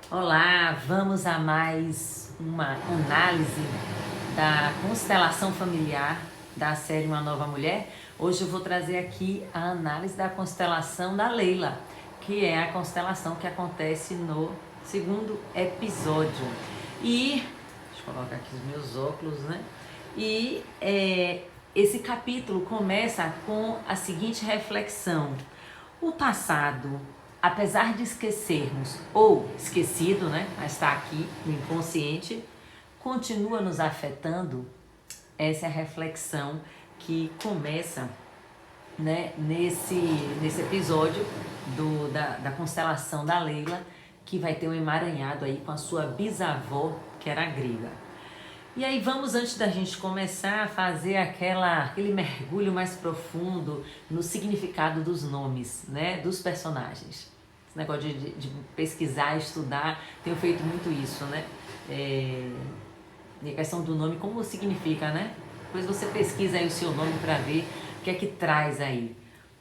Olá, vamos a mais uma análise da constelação familiar da série Uma Nova Mulher. Hoje eu vou trazer aqui a análise da constelação da Leila, que é a constelação que acontece no segundo episódio. E, deixa eu colocar aqui os meus óculos, né? E esse capítulo começa com a seguinte reflexão: o passado, apesar de esquecermos ou esquecido, né, mas está aqui no inconsciente, continua nos afetando. Essa é a reflexão que começa, né, nesse episódio da constelação da Leila, que vai ter um emaranhado aí com a sua bisavó, que era grega. E aí vamos, antes da gente começar, a fazer aquele mergulho mais profundo no significado dos nomes, né, dos personagens. Esse negócio de pesquisar, estudar, tenho feito muito isso, né? E a questão do nome, como significa, né? Depois você pesquisa aí o seu nome para ver o que é que traz aí.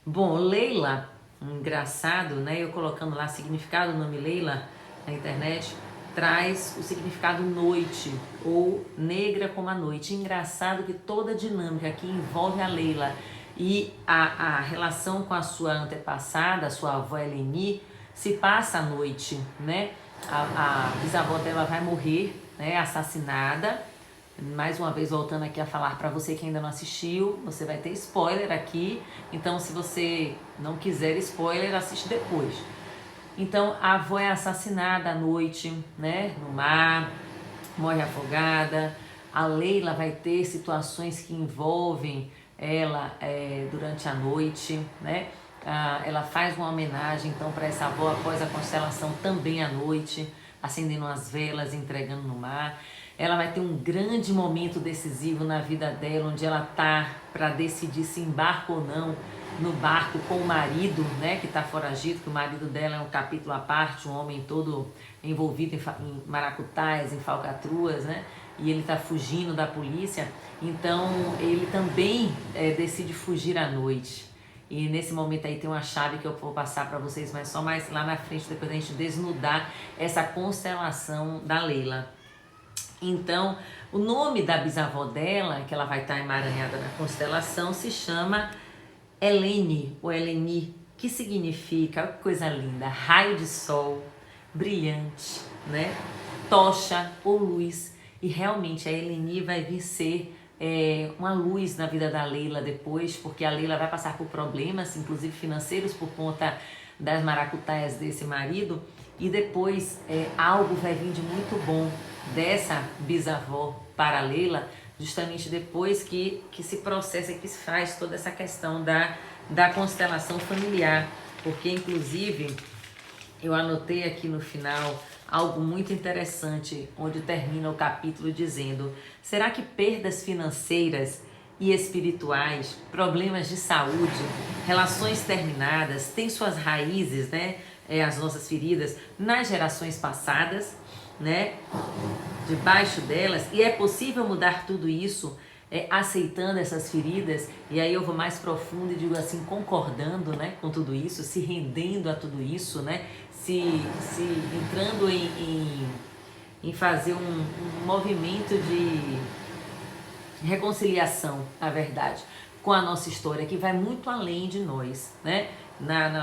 Bom, Leila, engraçado, né? Eu colocando lá significado do nome Leila na internet, traz o significado noite, ou negra como a noite. Engraçado que toda a dinâmica que envolve a Leila e a relação com a sua antepassada, a sua avó Eleni, se passa à noite, né? A bisavó dela vai morrer, né, assassinada. Mais uma vez voltando aqui a falar para você que ainda não assistiu, você vai ter spoiler aqui, então se você não quiser spoiler, assiste depois. Então a avó é assassinada à noite, né, no mar, morre afogada. A Leila vai ter situações que envolvem ela durante a noite, né? Ela faz uma homenagem então para essa avó após a constelação também à noite, acendendo as velas, entregando no mar. Ela vai ter um grande momento decisivo na vida dela, onde ela tá para decidir se embarca ou não no barco com o marido, né, que está foragido, que o marido dela é um capítulo à parte, um homem todo envolvido em maracutaias, em falcatruas, né, e ele está fugindo da polícia. Então ele também decide fugir à noite. E nesse momento aí tem uma chave que eu vou passar para vocês, mas só mais lá na frente, depois a gente desnudar essa constelação da Leila. Então, o nome da bisavó dela, que ela vai estar emaranhada na constelação, se chama Eleni, ou Eleni, que significa, olha que coisa linda, raio de sol, brilhante, né? Tocha ou luz. E realmente a Eleni vai vir ser uma luz na vida da Leila depois, porque a Leila vai passar por problemas, inclusive financeiros, por conta das maracutaias desse marido, e depois algo vai vir de muito bom dessa bisavó para a Leila, justamente depois que se processa e que se faz toda essa questão da constelação familiar, porque inclusive eu anotei aqui no final algo muito interessante, onde termina o capítulo dizendo: será que perdas financeiras e espirituais, problemas de saúde, relações terminadas, têm suas raízes, né, as nossas feridas, nas gerações passadas, né, debaixo delas, e é possível mudar tudo isso aceitando essas feridas? E aí eu vou mais profundo e digo assim, concordando, né, com tudo isso, se rendendo a tudo isso, né, se entrando em fazer um movimento de reconciliação, na verdade, com a nossa história, que vai muito além de nós, né?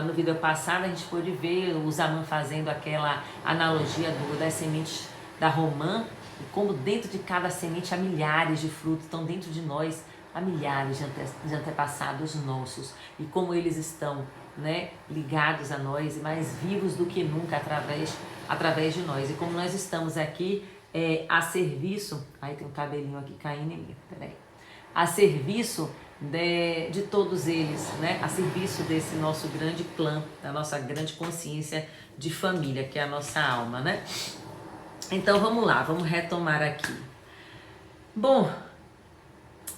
No vídeo passado a gente pôde ver o Zaman fazendo aquela analogia das sementes da romã, e como dentro de cada semente há milhares de frutos, estão dentro de nós há milhares de antepassados nossos, e como eles estão, né, ligados a nós e mais vivos do que nunca através de nós, e como nós estamos aqui a serviço. Ai, tem um cabelinho aqui caindo em mim, peraí. A serviço de todos eles, né? A serviço desse nosso grande clã, da nossa grande consciência de família, que é a nossa alma, né? Então vamos lá, vamos retomar aqui. Bom,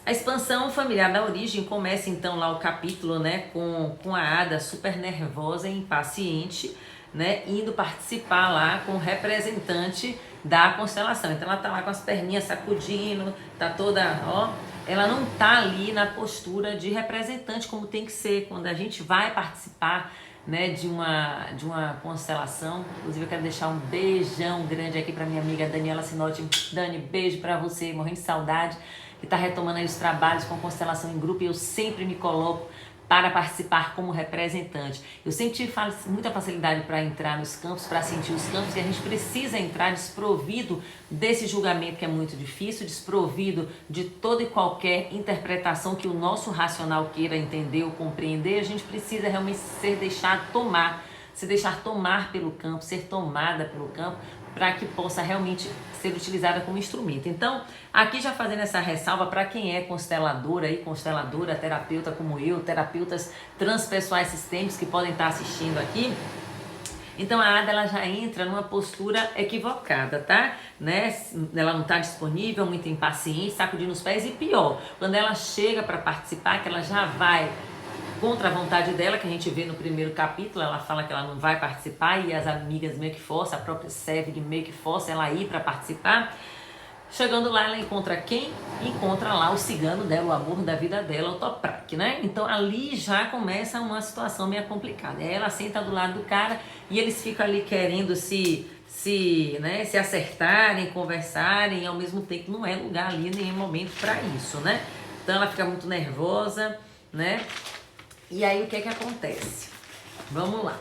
a expansão familiar da origem começa então lá o capítulo, né, com a Ada super nervosa e impaciente, né, indo participar lá com o representante da constelação. Então ela tá lá com as perninhas sacudindo, tá toda, ó, ela não tá ali na postura de representante como tem que ser quando a gente vai participar né, de uma constelação. Inclusive eu quero deixar um beijão grande aqui para minha amiga Daniela Sinotti. Dani, beijo para você, morrendo de saudade, que está retomando aí os trabalhos com constelação em grupo, e eu sempre me coloco para participar como representante. Eu sempre tive muita facilidade para entrar nos campos, para sentir os campos, e a gente precisa entrar desprovido desse julgamento que é muito difícil, desprovido de toda e qualquer interpretação que o nosso racional queira entender ou compreender. A gente precisa realmente se deixar tomar pelo campo, ser tomada pelo campo, para que possa realmente ser utilizada como instrumento. Então, aqui já fazendo essa ressalva para quem é consteladora e consteladora, terapeuta como eu, terapeutas transpessoais sistêmicos que podem estar assistindo aqui. Então a Ada, ela já entra numa postura equivocada, tá? Né? Ela não está disponível, muito impaciente, sacudindo os pés, e pior, quando ela chega para participar, que ela já vai contra a vontade dela, que a gente vê no primeiro capítulo, ela fala que ela não vai participar, e as amigas meio que forçam, a própria Sevig meio que força ela a ir para participar. Chegando lá, ela encontra quem? Encontra lá o cigano dela, o amor da vida dela, o Toprak, né? Então ali já começa uma situação meio complicada. Ela senta do lado do cara e eles ficam ali querendo se acertarem, conversarem, e ao mesmo tempo não é lugar ali, nem momento para isso, né? Então ela fica muito nervosa, né? E aí o que é que acontece? Vamos lá.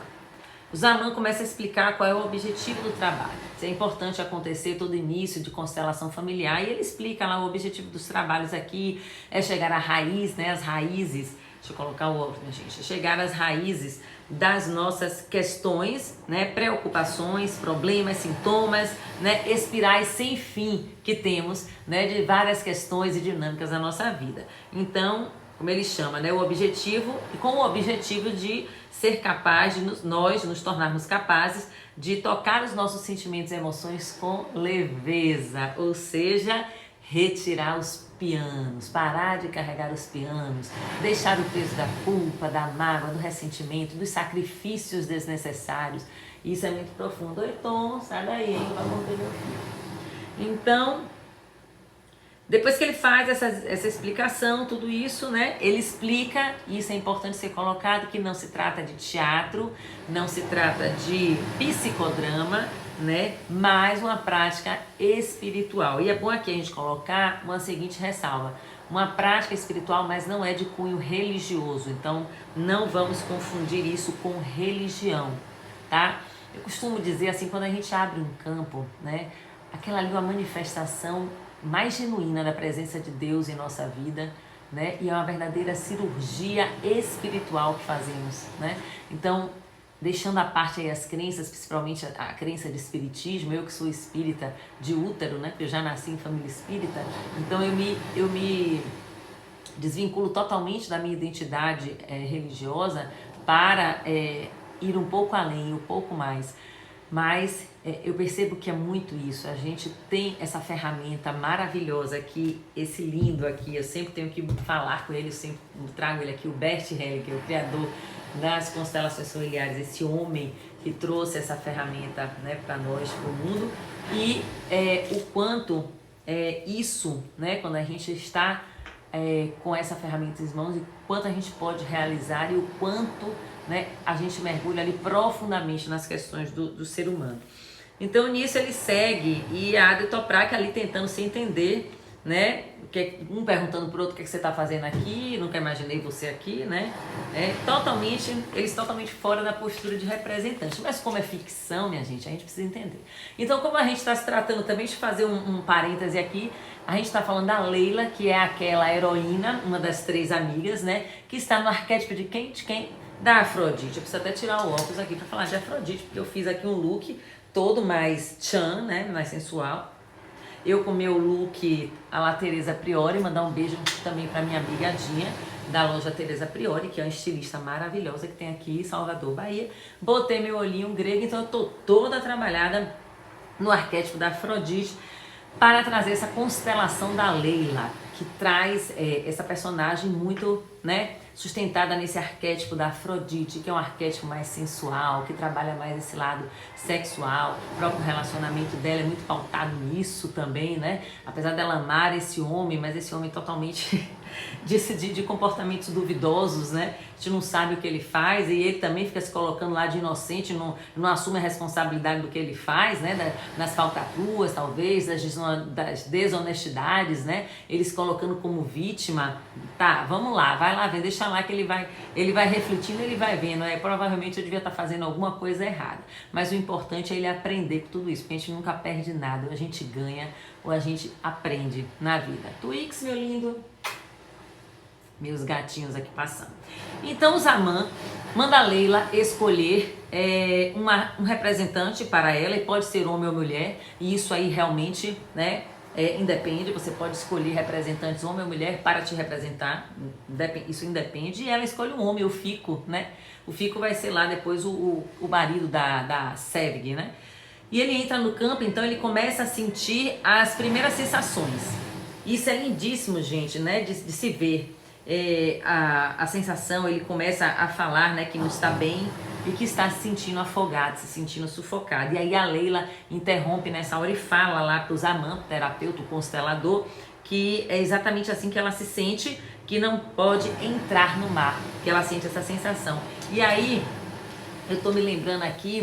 O Zaman começa a explicar qual é o objetivo do trabalho. Isso é importante acontecer todo início de constelação familiar, e ele explica lá o objetivo dos trabalhos aqui, é chegar à raiz, né, as raízes, deixa eu colocar o óculos, minha gente, chegar às raízes das nossas questões, né, preocupações, problemas, sintomas, né, espirais sem fim que temos, né, de várias questões e dinâmicas da nossa vida. Então, como ele chama, né, o objetivo, e com o objetivo de ser capaz de nós nos tornarmos capazes de tocar os nossos sentimentos e emoções com leveza, ou seja, retirar os pianos, parar de carregar os pianos, deixar o peso da culpa, da mágoa, do ressentimento, dos sacrifícios desnecessários. Isso é muito profundo. Oi, Tom, sai daí, hein? Vai morder meu filho. Então, depois que ele faz essa explicação, tudo isso, né? Ele explica, e isso é importante ser colocado, que não se trata de teatro, não se trata de psicodrama, né? Mas uma prática espiritual. E é bom aqui a gente colocar uma seguinte ressalva: uma prática espiritual, mas não é de cunho religioso. Então, não vamos confundir isso com religião, tá? Eu costumo dizer assim, quando a gente abre um campo, né? Aquela ali é uma manifestação mais genuína da presença de Deus em nossa vida, né? E é uma verdadeira cirurgia espiritual que fazemos, né? Então, deixando à parte aí as crenças, principalmente a crença de espiritismo, eu que sou espírita de útero, né? Porque eu já nasci em família espírita, então eu me desvinculo totalmente da minha identidade religiosa para ir um pouco além, um pouco mais. Mas eu percebo que é muito isso. A gente tem essa ferramenta maravilhosa aqui, esse lindo aqui. Eu sempre tenho que falar com ele, eu sempre trago ele aqui, o Bert Hellinger, o criador das constelações familiares, esse homem que trouxe essa ferramenta, né, para nós, para o mundo. E o quanto isso, né, quando a gente está com essa ferramenta em mãos, e quanto a gente pode realizar, e o quanto, né, a gente mergulha ali profundamente nas questões do ser humano. Então nisso ele segue, e a Ada e o Toprak ali tentando se entender, né, um perguntando pro outro: o que você está fazendo aqui, nunca imaginei você aqui, né, eles totalmente fora da postura de representante. Mas como é ficção, minha gente, a gente precisa entender. Então, como a gente está se tratando também de fazer um parêntese aqui, a gente está falando da Leila, que é aquela heroína, uma das 3 amigas, né, que está no arquétipo de quem? Da Afrodite. Eu preciso até tirar o óculos aqui para falar de Afrodite, porque eu fiz aqui um look todo mais tchan, né, mais sensual. Eu com meu look a la Teresa Priori, mandar um beijo também para minha amiga Dinha, da loja Teresa Priori, que é uma estilista maravilhosa que tem aqui em Salvador, Bahia. Botei meu olhinho grego, então eu tô toda trabalhada no arquétipo da Afrodite, para trazer essa constelação da Leila, que traz essa personagem muito, né, sustentada nesse arquétipo da Afrodite, que é um arquétipo mais sensual, que trabalha mais esse lado sexual. O próprio relacionamento dela é muito pautado nisso também, né? Apesar dela amar esse homem, mas esse homem totalmente de comportamentos duvidosos, né? A gente não sabe o que ele faz e ele também fica se colocando lá de inocente, não assume a responsabilidade do que ele faz, né? Das falcatruas, talvez, das desonestidades, né? Ele se colocando como vítima. Tá, vamos lá, vai lá ver, deixa lá que ele vai refletindo, ele vai vendo. Provavelmente eu devia estar fazendo alguma coisa errada. Mas o importante é ele aprender com tudo isso, porque a gente nunca perde nada, ou a gente ganha, ou a gente aprende na vida. Twix, meu lindo. Meus gatinhos aqui passando. Então o Zaman manda a Leila escolher um representante para ela, e pode ser homem ou mulher, e isso aí realmente, né, independe, você pode escolher representantes homem ou mulher para te representar, isso independe, e ela escolhe um homem, o Fico, né? O Fico vai ser lá depois o marido da Sevig, né? E ele entra no campo, então ele começa a sentir as primeiras sensações. Isso é lindíssimo, gente, né? De se ver. A sensação, ele começa a falar, né, que não está bem e que está se sentindo afogado, se sentindo sufocado. E aí a Leila interrompe nessa hora e fala lá para o Zaman, terapeuta, o constelador, que é exatamente assim que ela se sente, que não pode entrar no mar, que ela sente essa sensação. E aí eu tô me lembrando aqui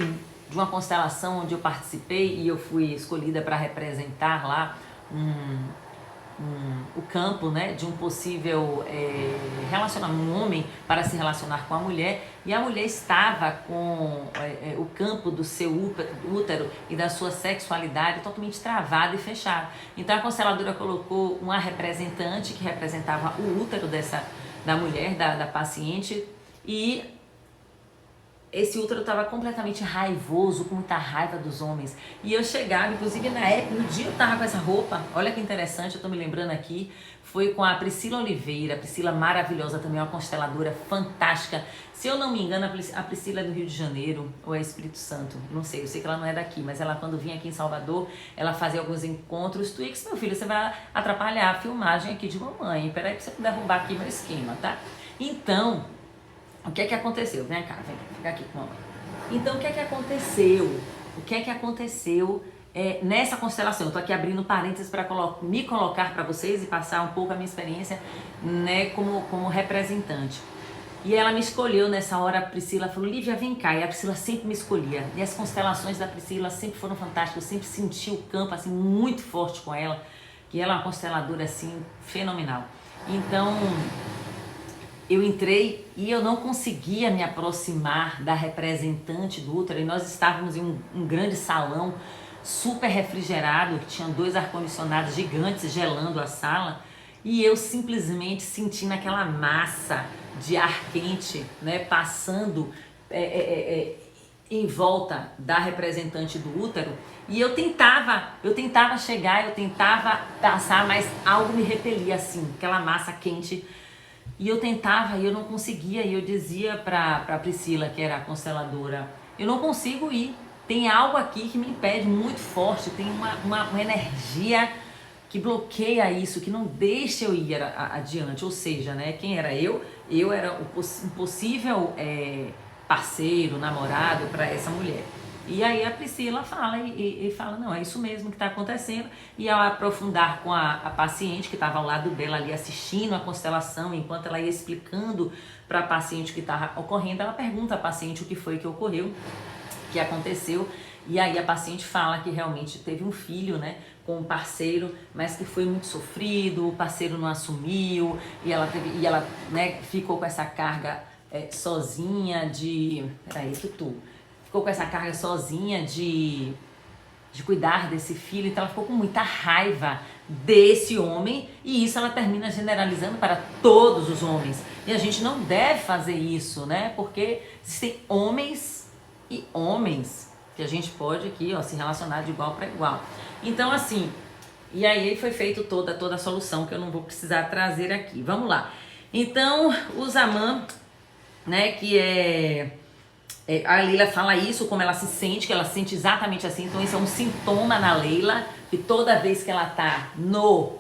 de uma constelação onde eu participei e eu fui escolhida para representar lá o campo, né, de um possível relacionamento, um homem para se relacionar com a mulher, e a mulher estava com o campo do seu útero e da sua sexualidade totalmente travado e fechado. Então a consteladora colocou uma representante que representava o útero da mulher, da paciente, e esse útero estava completamente raivoso, com muita raiva dos homens. E eu chegava, inclusive no dia eu estava com essa roupa, olha que interessante, eu estou me lembrando aqui, foi com a Priscila Oliveira, a Priscila maravilhosa também, uma consteladora fantástica. Se eu não me engano, a Priscila é do Rio de Janeiro, ou é Espírito Santo, não sei, eu sei que ela não é daqui, mas ela quando vinha aqui em Salvador, ela fazia alguns encontros. Twix, meu filho, você vai atrapalhar a filmagem aqui de mamãe, peraí pra você derrubar aqui meu esquema, tá? Então, o que é que aconteceu? Vem cá, fica aqui com a mamãe. Então, o que é que aconteceu? O que é que aconteceu nessa constelação? Eu tô aqui abrindo parênteses para me colocar para vocês e passar um pouco a minha experiência, né, como representante. E ela me escolheu nessa hora, a Priscila falou, Lívia, vem cá. E a Priscila sempre me escolhia. E as constelações da Priscila sempre foram fantásticas. Eu sempre senti o campo assim muito forte com ela. E ela é uma consteladora assim fenomenal. Então eu entrei e eu não conseguia me aproximar da representante do útero, e nós estávamos em um grande salão super refrigerado, que tinha 2 ar-condicionados gigantes gelando a sala, e eu simplesmente sentindo aquela massa de ar quente, né, passando em volta da representante do útero, e eu tentava chegar, eu tentava passar, mas algo me repelia assim, aquela massa quente. E eu tentava e eu não conseguia, e eu dizia pra Priscila, que era a consteladora, eu não consigo ir, tem algo aqui que me impede muito forte, tem uma energia que bloqueia isso, que não deixa eu ir adiante. Ou seja, né, quem era eu? Eu era um possível parceiro, namorado para essa mulher. E aí a Priscila fala e fala, não, é isso mesmo que está acontecendo. E ao aprofundar com a paciente que estava ao lado dela ali assistindo a constelação, enquanto ela ia explicando para a paciente o que estava ocorrendo, ela pergunta à paciente o que foi que ocorreu, o que aconteceu. E aí a paciente fala que realmente teve um filho, né, com um parceiro, mas que foi muito sofrido, o parceiro não assumiu, e ela né, ficou com essa carga sozinha de... Peraí, Tutu. Ficou com essa carga sozinha de cuidar desse filho, então ela ficou com muita raiva desse homem, e isso ela termina generalizando para todos os homens. E a gente não deve fazer isso, né? Porque existem homens e homens que a gente pode aqui, ó, se relacionar de igual para igual. Então, assim, e aí foi feito toda a solução que eu não vou precisar trazer aqui. Vamos lá. Então, o Zaman, né, que a Leila fala isso, como ela se sente, que ela se sente exatamente assim. Então isso é um sintoma na Leila, que toda vez que ela tá no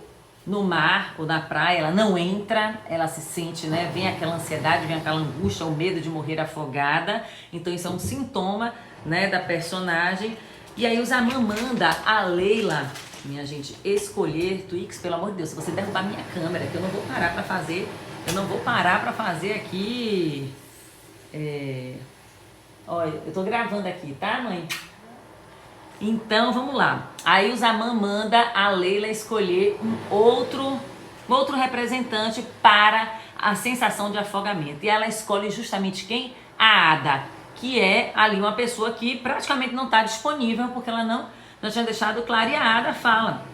mar ou na praia, ela não entra, ela se sente, né, vem aquela ansiedade, vem aquela angústia, o medo de morrer afogada. Então isso é um sintoma, né, da personagem. E aí o Zaman manda a Leila, minha gente, escolher, Twix, pelo amor de Deus, se você derrubar minha câmera, que eu não vou parar pra fazer, aqui, olha, eu tô gravando aqui, tá, mãe? Então, vamos lá. Aí o Zaman manda a Leila escolher um outro representante para a sensação de afogamento. E ela escolhe justamente quem? A Ada, que é ali uma pessoa que praticamente não está disponível, porque ela não tinha deixado claro. E a Ada fala,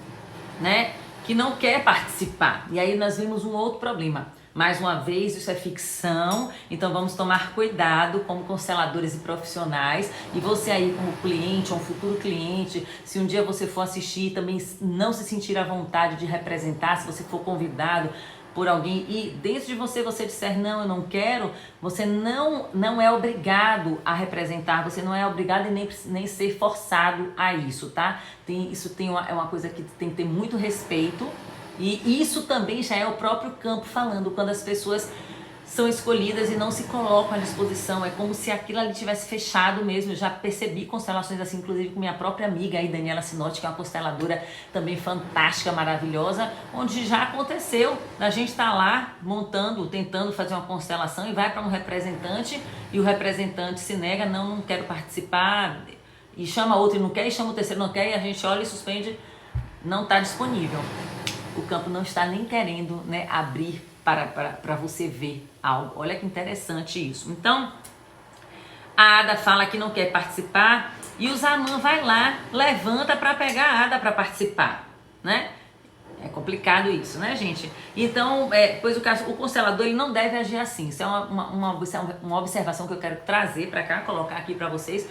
né, que não quer participar. E aí nós vimos um outro problema. Mais uma vez, isso é ficção, então vamos tomar cuidado como consteladores e profissionais. E você aí como cliente, ou um futuro cliente, se um dia você for assistir, também não se sentir à vontade de representar, se você for convidado por alguém e dentro de você disser não, eu não quero, você não é obrigado a representar, você não é obrigado e nem ser forçado a isso, tá? É uma coisa que tem que ter muito respeito. E isso também já é o próprio campo falando, quando as pessoas são escolhidas e não se colocam à disposição, é como se aquilo ali tivesse fechado mesmo. Eu já percebi constelações assim, inclusive com minha própria amiga aí, Daniela Sinotti, que é uma consteladora também fantástica, maravilhosa, onde já aconteceu, a gente tá lá tentando fazer uma constelação e vai para um representante e o representante se nega, não quero participar, e chama outro e não quer, e chama o terceiro e não quer, e a gente olha e suspende, não está disponível. O campo não está nem querendo, né, abrir para você ver algo. Olha que interessante isso. Então, a Ada fala que não quer participar e o Zaman vai lá, levanta para pegar a Ada para participar, né? É complicado isso, né, gente? Então, pois o constelador ele não deve agir assim. Isso é uma observação que eu quero trazer para cá, colocar aqui para vocês.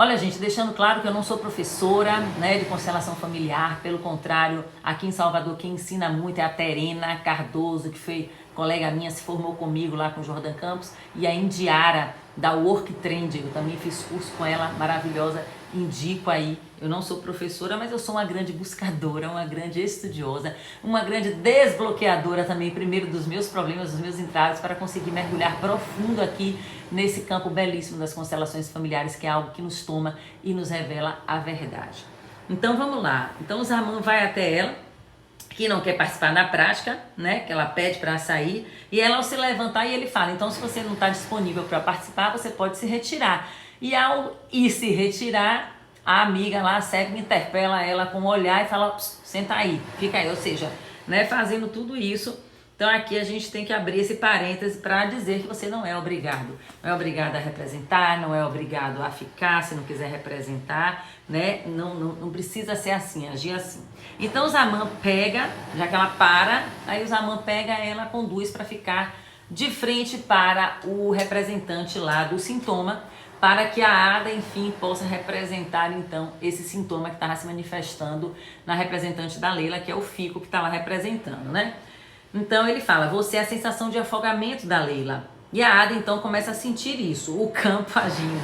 Olha, gente, deixando claro que eu não sou professora, né, de constelação familiar, pelo contrário, aqui em Salvador quem ensina muito é a Terena Cardoso, que foi colega minha, se formou comigo lá com o Jordan Campos, e a Indiara da Work Trend, eu também fiz curso com ela, maravilhosa, indico aí. Eu não sou professora, mas eu sou uma grande buscadora, uma grande estudiosa, uma grande desbloqueadora também, primeiro dos meus problemas, dos meus entraves, para conseguir mergulhar profundo aqui nesse campo belíssimo das constelações familiares, que é algo que nos toma e nos revela a verdade. Então vamos lá. Então o Zaman vai até ela, que não quer participar na prática, né? Que ela pede para sair, e ela ao se levantar e ele fala, então se você não está disponível para participar, você pode se retirar. E ao ir se retirar, a amiga lá, a Sérgio, interpela ela com um olhar e fala, senta aí, fica aí, ou seja, né, fazendo tudo isso. Então aqui a gente tem que abrir esse parêntese para dizer que você não é obrigado. Não é obrigado a representar, não é obrigado a ficar se não quiser representar, né? Não precisa ser assim, agir assim. Então o Zaman pega, já que ela para, aí o Zaman pega ela, conduz para ficar de frente para o representante lá do sintoma, para que a Ada, enfim, possa representar, então, esse sintoma que estava se manifestando na representante da Leila, que é o Fico que está lá representando, né? Então ele fala, você é a sensação de afogamento da Leila. E a Ada, então, começa a sentir isso, o campo agindo.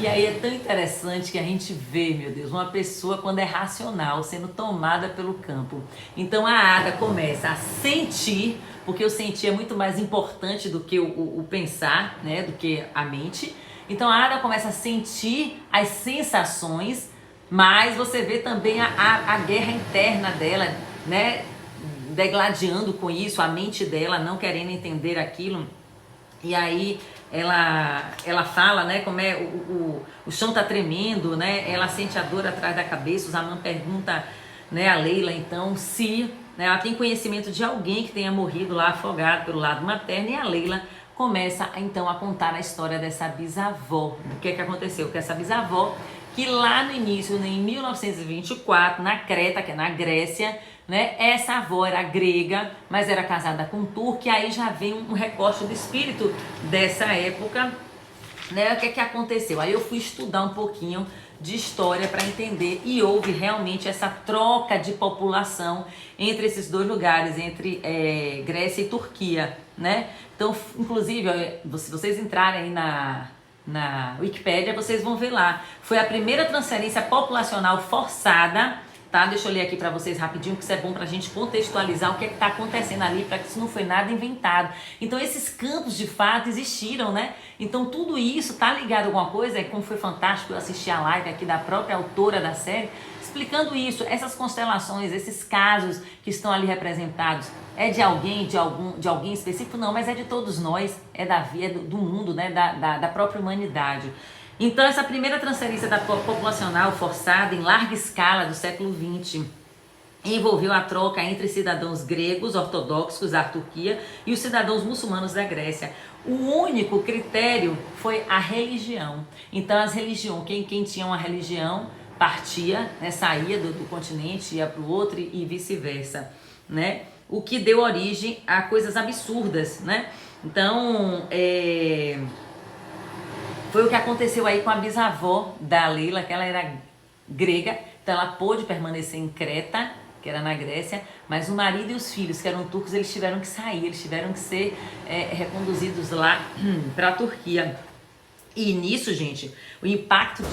E aí é tão interessante que a gente vê, meu Deus, uma pessoa quando é racional, sendo tomada pelo campo. Então a Ada começa a sentir, porque o sentir é muito mais importante do que o pensar, né, do que a mente. Então a Ada começa a sentir as sensações, mas você vê também a guerra interna dela, né, degladiando com isso, a mente dela não querendo entender aquilo. E aí ela fala, né, como é o chão tá tremendo, né, ela sente a dor atrás da cabeça. O Zaman pergunta, né, a Leila então se, né, ela tem conhecimento de alguém que tenha morrido lá afogado pelo lado materno, e a Leila começa então a contar a história dessa bisavó, do que aconteceu com essa bisavó, que lá no início, em 1924, na Creta, que é na Grécia, né, essa avó era grega, mas era casada com um turco, e aí já vem um recorte do espírito dessa época, né, o que aconteceu? Aí eu fui estudar um pouquinho de história para entender, e houve realmente essa troca de população entre esses dois lugares, entre Grécia e Turquia, né? Então, inclusive, se vocês entrarem aí na Wikipédia, vocês vão ver lá, foi a primeira transferência populacional forçada tá? Deixa eu ler aqui para vocês rapidinho, que isso é bom pra gente contextualizar o que é que tá acontecendo ali, para que isso não foi nada inventado. Então esses campos de fato existiram, né? Então tudo isso tá ligado a alguma coisa, como foi fantástico eu assistir a live aqui da própria autora da série, explicando isso, essas constelações, esses casos que estão ali representados, é de alguém, de alguém específico? Não, mas é de todos nós, é da vida, do mundo, né? Da própria humanidade. Então essa primeira transferência populacional forçada em larga escala do século XX envolveu a troca entre cidadãos gregos ortodoxos da Turquia e os cidadãos muçulmanos da Grécia. O único critério foi a religião. Então as religiões, quem tinha uma religião partia, né, saía do continente, ia para o outro e vice-versa, né? O que deu origem a coisas absurdas, né? Então, foi o que aconteceu aí com a bisavó da Leila, que ela era grega, então ela pôde permanecer em Creta, que era na Grécia, mas o marido e os filhos, que eram turcos, eles tiveram que sair, eles tiveram que ser reconduzidos lá para a Turquia. E nisso, gente, o impacto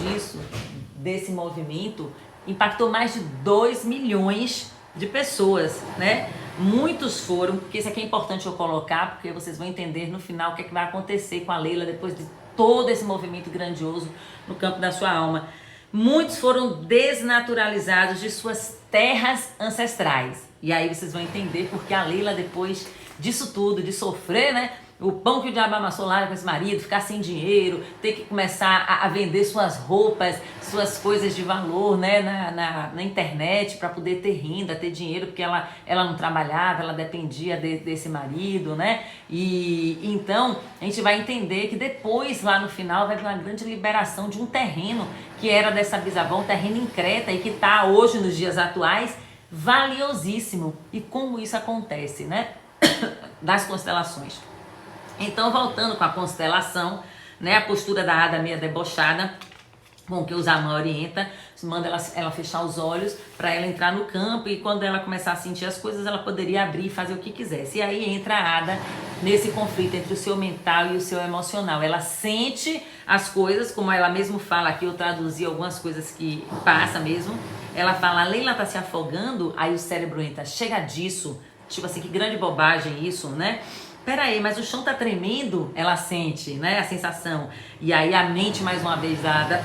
desse movimento, impactou mais de 2 milhões de pessoas, né? Muitos foram, porque isso aqui é importante eu colocar, porque vocês vão entender no final o que é que vai acontecer com a Leila depois de todo esse movimento grandioso no campo da sua alma. Muitos foram desnaturalizados de suas terras ancestrais. E aí vocês vão entender porque a Leila, depois disso tudo, de sofrer, né? O pão que o diabo amassou lá com esse marido, ficar sem dinheiro, ter que começar a vender suas roupas, suas coisas de valor, né, na internet para poder ter renda, ter dinheiro, porque ela não trabalhava, ela dependia desse marido, né? E então a gente vai entender que depois, lá no final, vai ter uma grande liberação de um terreno que era dessa bisavó, um terreno em Creta e que está hoje, nos dias atuais, valiosíssimo. E como isso acontece, né? Das constelações. Então, voltando com a constelação, né, a postura da Ada meio debochada, com que o Zaman orienta, manda ela fechar os olhos para ela entrar no campo e quando ela começar a sentir as coisas, ela poderia abrir e fazer o que quisesse. E aí entra a Ada nesse conflito entre o seu mental e o seu emocional. Ela sente as coisas, como ela mesmo fala aqui, eu traduzi algumas coisas que passa mesmo. Ela fala, a Leila tá se afogando, aí o cérebro entra, chega disso, tipo assim, que grande bobagem isso, né? Peraí, mas o chão tá tremendo, ela sente, né, a sensação. E aí a mente mais uma vez dada,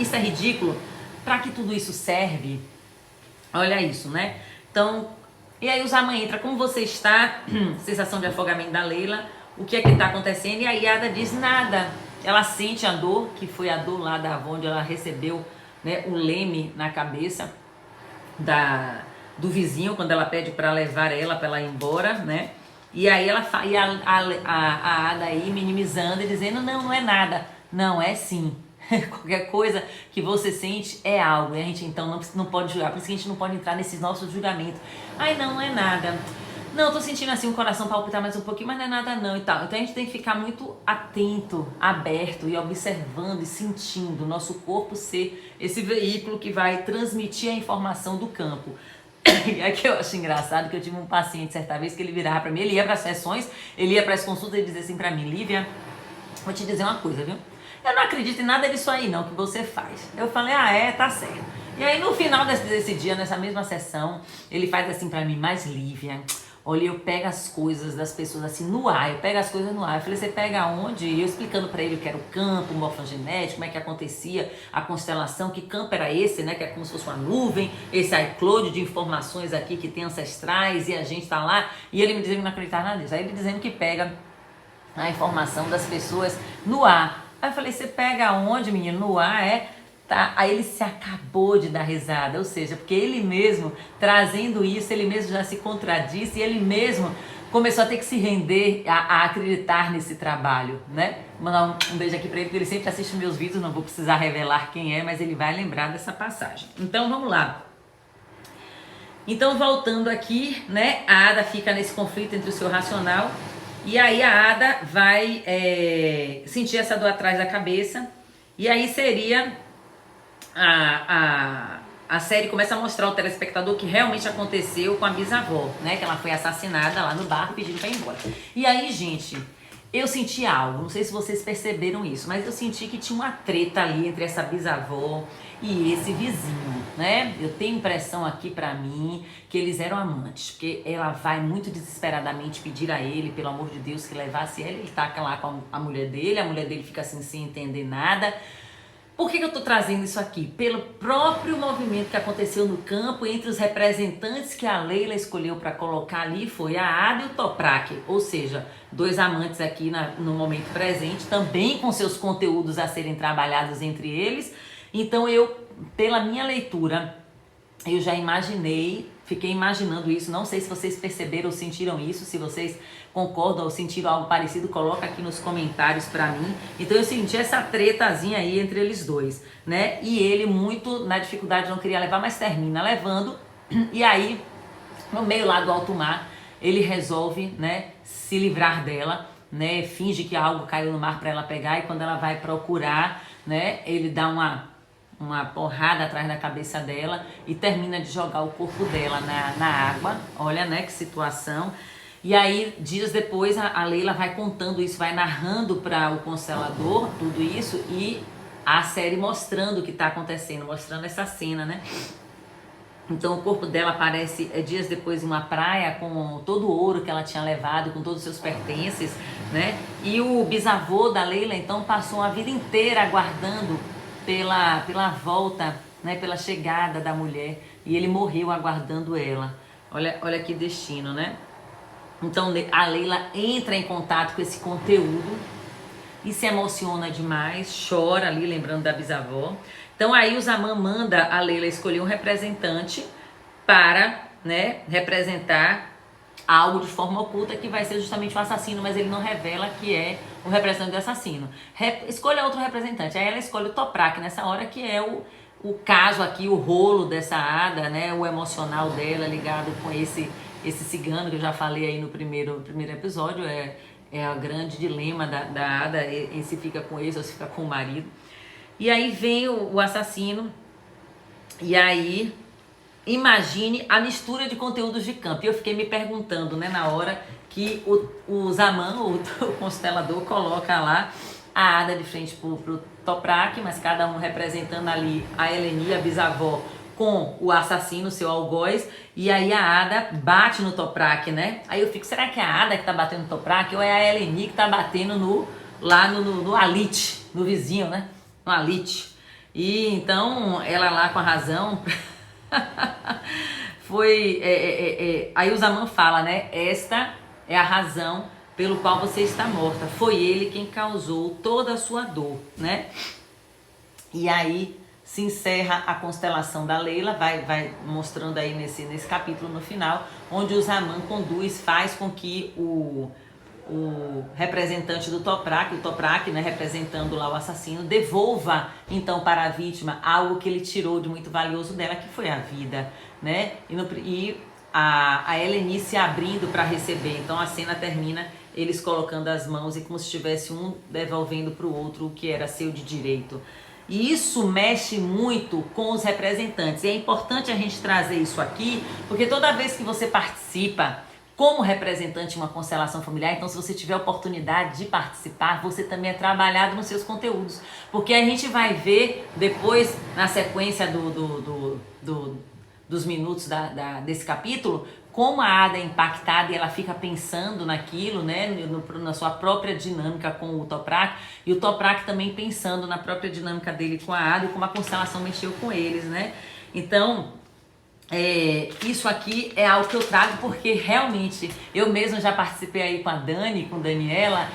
isso é ridículo. Pra que tudo isso serve? Olha isso, né? Então, e aí o Zaman entra, como você está? Sensação de afogamento da Leila, o que é que tá acontecendo? E aí a Ada diz nada. Ela sente a dor, que foi a dor lá da onde ela recebeu, né, o leme na cabeça do vizinho, quando ela pede para levar ela, para ela ir embora, né? E aí a Ada aí minimizando e dizendo, não é nada. Não, é sim. Qualquer coisa que você sente é algo. E a gente então não pode julgar. Por isso que a gente não pode entrar nesses nossos julgamentos. Ai, não é nada. Não, eu tô sentindo assim o coração palpitar mais um pouquinho, mas não é nada não e tal. Então a gente tem que ficar muito atento, aberto e observando e sentindo o nosso corpo ser esse veículo que vai transmitir a informação do campo. E é que eu acho engraçado que eu tive um paciente certa vez que ele virava pra mim, ele ia para as sessões, ele ia para as consultas e dizia assim pra mim, Lívia, vou te dizer uma coisa, viu? Eu não acredito em nada disso aí não que você faz. Eu falei, tá certo. E aí no final desse dia, nessa mesma sessão, ele faz assim pra mim, mas Lívia, olha, eu pego as coisas das pessoas assim no ar, eu pego as coisas no ar. Eu falei, você pega onde? E eu explicando pra ele o que era o campo, o morfogenético, como é que acontecia a constelação, que campo era esse, né? Que é como se fosse uma nuvem, esse iCloud de informações aqui que tem ancestrais e a gente tá lá. E ele me dizendo que não acreditava nada disso. Aí ele dizendo que pega a informação das pessoas no ar. Aí eu falei, você pega onde, menino? No ar, Tá, aí ele se acabou de dar risada, ou seja, porque ele mesmo, trazendo isso, ele mesmo já se contradisse e ele mesmo começou a ter que se render a acreditar nesse trabalho, né? Vou mandar um beijo aqui pra ele, porque ele sempre assiste meus vídeos, não vou precisar revelar quem é, mas ele vai lembrar dessa passagem. Então vamos lá. Então voltando aqui, né, a Ada fica nesse conflito entre o seu racional e aí a Ada vai sentir essa dor atrás da cabeça e aí seria... A série começa a mostrar ao telespectador o que realmente aconteceu com a bisavó, né? Que ela foi assassinada lá no barco pedindo pra ir embora. E aí, gente, eu senti algo, não sei se vocês perceberam isso, mas eu senti que tinha uma treta ali entre essa bisavó e esse vizinho, né? Eu tenho impressão aqui pra mim que eles eram amantes, porque ela vai muito desesperadamente pedir a ele, pelo amor de Deus, que levasse ela, ele taca lá com a mulher dele fica assim sem entender nada. Por que eu estou trazendo isso aqui? Pelo próprio movimento que aconteceu no campo entre os representantes que a Leila escolheu para colocar ali, foi a Ada e o Toprak, ou seja, dois amantes aqui no momento presente, também com seus conteúdos a serem trabalhados entre eles. Então eu, pela minha leitura, eu já imaginei, fiquei imaginando isso, não sei se vocês perceberam ou sentiram isso, se vocês concordam ou sentiram algo parecido, coloca aqui nos comentários pra mim. Então eu senti essa tretazinha aí entre eles dois, né? E ele muito na dificuldade, não queria levar, mas termina levando. E aí, no meio lá do alto mar, ele resolve, né, se livrar dela, né? Finge que algo caiu no mar pra ela pegar, e quando ela vai procurar, né, ele dá uma porrada atrás da cabeça dela e termina de jogar o corpo dela na água. Olha, né, que situação. E aí, dias depois, a Leila vai contando isso, vai narrando para o Constelador tudo isso, e a série mostrando o que está acontecendo, mostrando essa cena, né? Então o corpo dela aparece dias depois em uma praia com todo o ouro que ela tinha levado, com todos os seus pertences, né? E o bisavô da Leila, então, passou a vida inteira aguardando pela volta, né? Pela chegada da mulher, e ele morreu aguardando ela. Olha que destino, né? Então a Leila entra em contato com esse conteúdo e se emociona demais, chora ali lembrando da bisavó. Então aí o Zaman manda a Leila escolher um representante para, né, representar algo de forma oculta, que vai ser justamente o assassino, mas ele não revela que é o representante do assassino. Escolha outro representante. Aí ela escolhe o Toprak nessa hora, que é o caso aqui, o rolo dessa Ada, né, o emocional dela ligado com esse cigano que eu já falei aí no primeiro episódio. É o grande dilema da Ada, se fica com esse ou se fica com o marido. E aí vem o assassino, e aí imagine a mistura de conteúdos de campo. E eu fiquei me perguntando, né, na hora que o Zaman, o Constelador, coloca lá a Ada de frente pro Toprak, mas cada um representando ali a Eleni, a bisavó, com o assassino, o seu algoz, e aí a Ada bate no Toprak, né? Aí eu fico, será que é a Ada que tá batendo no Toprak, ou é a Eleni que tá batendo lá no Alit, no vizinho, né? No Alit. E então, ela lá com a razão, foi... Aí o Zaman fala, né? Esta é a razão pelo qual você está morta. Foi ele quem causou toda a sua dor, né? E aí se encerra a constelação da Leila, vai mostrando aí nesse capítulo no final, onde o Zaman conduz, faz com que o representante do Toprak, o Toprak, né, representando lá o assassino, devolva então para a vítima algo que ele tirou de muito valioso dela, que foi a vida, né? E a Eleni se abrindo para receber. Então a cena termina eles colocando as mãos e como se estivesse um devolvendo para o outro o que era seu de direito. E isso mexe muito com os representantes. E é importante a gente trazer isso aqui, porque toda vez que você participa como representante de uma constelação familiar, então se você tiver a oportunidade de participar, você também é trabalhado nos seus conteúdos. Porque a gente vai ver depois, na sequência dos minutos desse capítulo, como a Ada é impactada e ela fica pensando naquilo, né, na sua própria dinâmica com o Toprak, e o Toprak também pensando na própria dinâmica dele com a Ada e como a constelação mexeu com eles, né? Então, isso aqui é algo que eu trago porque realmente eu mesma já participei aí com a Dani, com a Daniela.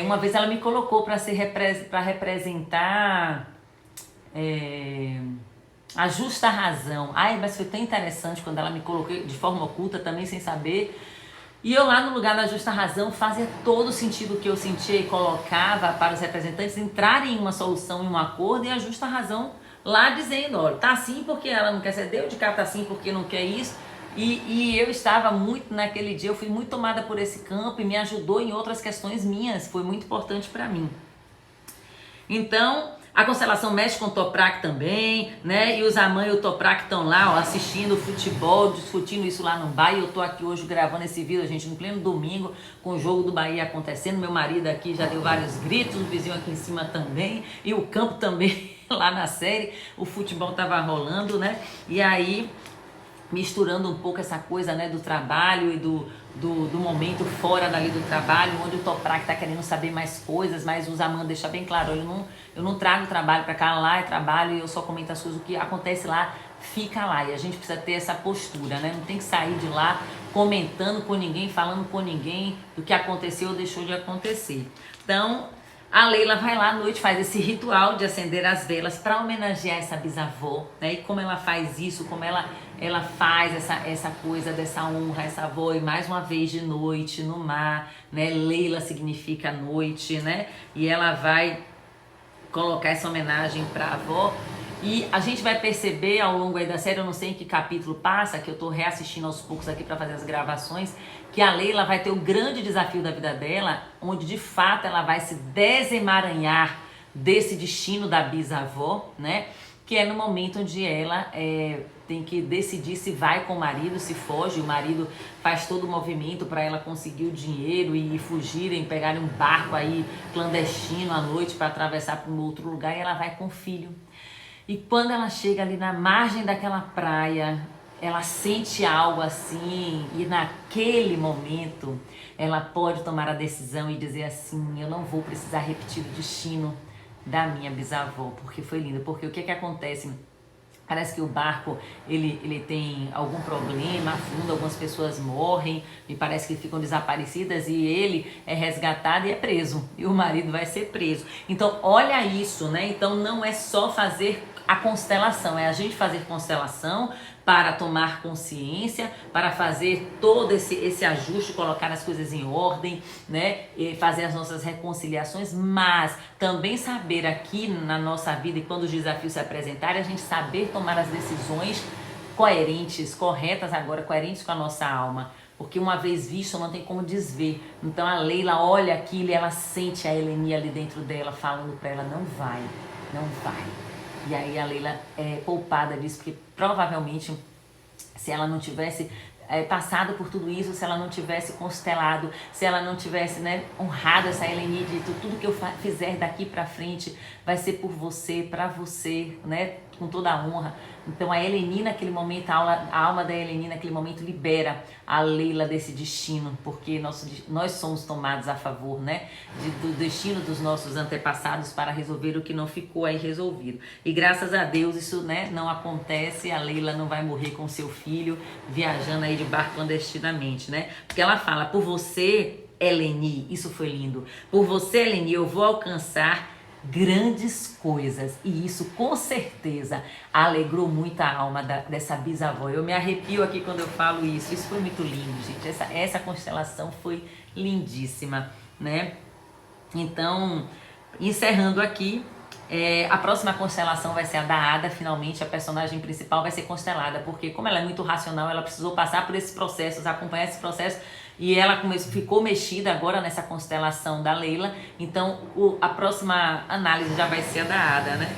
Uma vez ela me colocou para representar a justa razão. Ai, mas foi tão interessante quando ela me colocou de forma oculta também, sem saber. E eu lá no lugar da justa razão fazia todo o sentido que eu sentia e colocava para os representantes entrarem em uma solução, em um acordo, e a justa razão lá dizendo, olha, tá assim porque ela não quer ceder, o de cá tá assim porque não quer isso. E eu estava muito, naquele dia, eu fui muito tomada por esse campo e me ajudou em outras questões minhas, foi muito importante para mim. Então, A constelação mexe com o Toprak também, né? E os Amã e o Toprak estão lá, ó, assistindo futebol, discutindo isso lá no bar. E eu tô aqui hoje gravando esse vídeo, gente, no pleno domingo, com o jogo do Bahia acontecendo. Meu marido aqui já deu vários gritos, o vizinho aqui em cima também, e o campo também lá na série. O futebol tava rolando, né? E aí, misturando um pouco essa coisa, né, do trabalho e do momento fora dali do trabalho, onde o Toprak tá querendo saber mais coisas, mas o Zaman deixa bem claro, eu não trago trabalho para cá, lá é trabalho e eu só comento as coisas, o que acontece lá, fica lá. E a gente precisa ter essa postura, né? Não tem que sair de lá comentando com ninguém, falando com ninguém do que aconteceu ou deixou de acontecer. Então, a Leila vai lá à noite, faz esse ritual de acender as velas para homenagear essa bisavó, né? E como ela faz isso, como ela faz essa coisa dessa honra, essa avó, e mais uma vez de noite no mar, né? Leila significa noite, né? E ela vai colocar essa homenagem para a avó. E a gente vai perceber ao longo aí da série, eu não sei em que capítulo passa, que eu tô reassistindo aos poucos aqui para fazer as gravações, que a Leila vai ter o grande desafio da vida dela, onde de fato ela vai se desemaranhar desse destino da bisavó, né? Que é no momento onde ela tem que decidir se vai com o marido, se foge, o marido faz todo o movimento para ela conseguir o dinheiro e fugirem, pegarem um barco aí clandestino à noite para atravessar para um outro lugar, e ela vai com o filho. E quando ela chega ali na margem daquela praia, ela sente algo assim, e naquele momento ela pode tomar a decisão e dizer assim: eu não vou precisar repetir o destino da minha bisavó, porque foi lindo. Porque o que que acontece? Parece que o barco ele tem algum problema, afunda, algumas pessoas morrem, me parece que ficam desaparecidas, e ele é resgatado e é preso, e o marido vai ser preso. Então olha isso, né? Então não é só fazer a constelação, é a gente fazer constelação para tomar consciência, para fazer todo esse ajuste, colocar as coisas em ordem, né? E fazer as nossas reconciliações, mas também saber aqui na nossa vida, e quando os desafios se apresentarem, a gente saber tomar as decisões coerentes, corretas agora, coerentes com a nossa alma. Porque uma vez visto, não tem como desver. Então a Leila olha aquilo e ela sente a Eleni ali dentro dela, falando para ela: não vai, não vai. E aí a Leila é poupada disso, porque provavelmente se ela não tivesse passado por tudo isso, se ela não tivesse constelado, se ela não tivesse, né, honrado essa Eleni, dito tudo que eu fizer daqui pra frente vai ser por você, pra você, né, com toda a honra. Então a Eleni naquele momento, a alma da Eleni naquele momento libera a Leila desse destino, porque nós somos tomados a favor, né, do destino dos nossos antepassados para resolver o que não ficou aí resolvido. E graças a Deus isso, né, não acontece, a Leila não vai morrer com seu filho viajando aí de barco clandestinamente, né, porque ela fala: por você, Eleni, isso foi lindo, por você, Eleni, eu vou alcançar grandes coisas. E isso com certeza alegrou muito a alma dessa bisavó. Eu me arrepio aqui quando eu falo isso. Isso foi muito lindo, gente. Essa constelação foi lindíssima, né? Então, encerrando aqui, a próxima constelação vai ser a da Ada. Finalmente a personagem principal vai ser constelada, porque como ela é muito racional, ela precisou passar por esses processos, acompanhar esse processo, e ela ficou mexida agora nessa constelação da Leila. Então a próxima análise já vai ser a da Ada, né?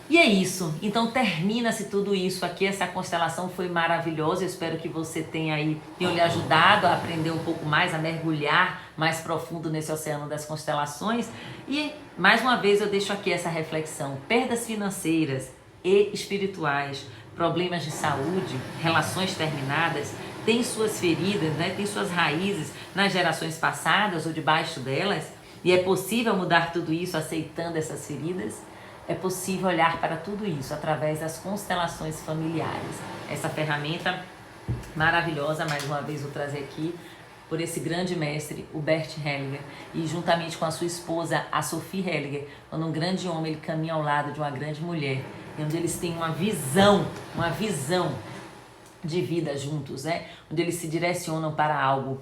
E é isso, então termina-se tudo isso aqui. Essa constelação foi maravilhosa, eu espero que você tenha lhe ajudado a aprender um pouco mais, a mergulhar mais profundo nesse oceano das constelações. E mais uma vez eu deixo aqui essa reflexão: perdas financeiras e espirituais, problemas de saúde, relações terminadas, tem suas feridas, né? Tem suas raízes nas gerações passadas ou debaixo delas, e é possível mudar tudo isso aceitando essas feridas. É possível olhar para tudo isso através das constelações familiares. Essa ferramenta maravilhosa, mais uma vez vou trazer aqui, por esse grande mestre, o Bert Hellinger, e juntamente com a sua esposa, a Sophie Hellinger, quando um grande homem ele caminha ao lado de uma grande mulher, e onde eles têm uma visão de vida juntos, né? Onde eles se direcionam para algo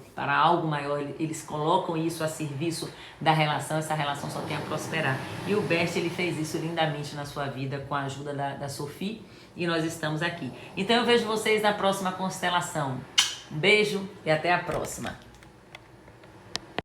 maior, eles colocam isso a serviço da relação, essa relação só tem a prosperar. E o Bert, ele fez isso lindamente na sua vida com a ajuda da Sophie, e nós estamos aqui. Então eu vejo vocês na próxima constelação. Um beijo e até a próxima.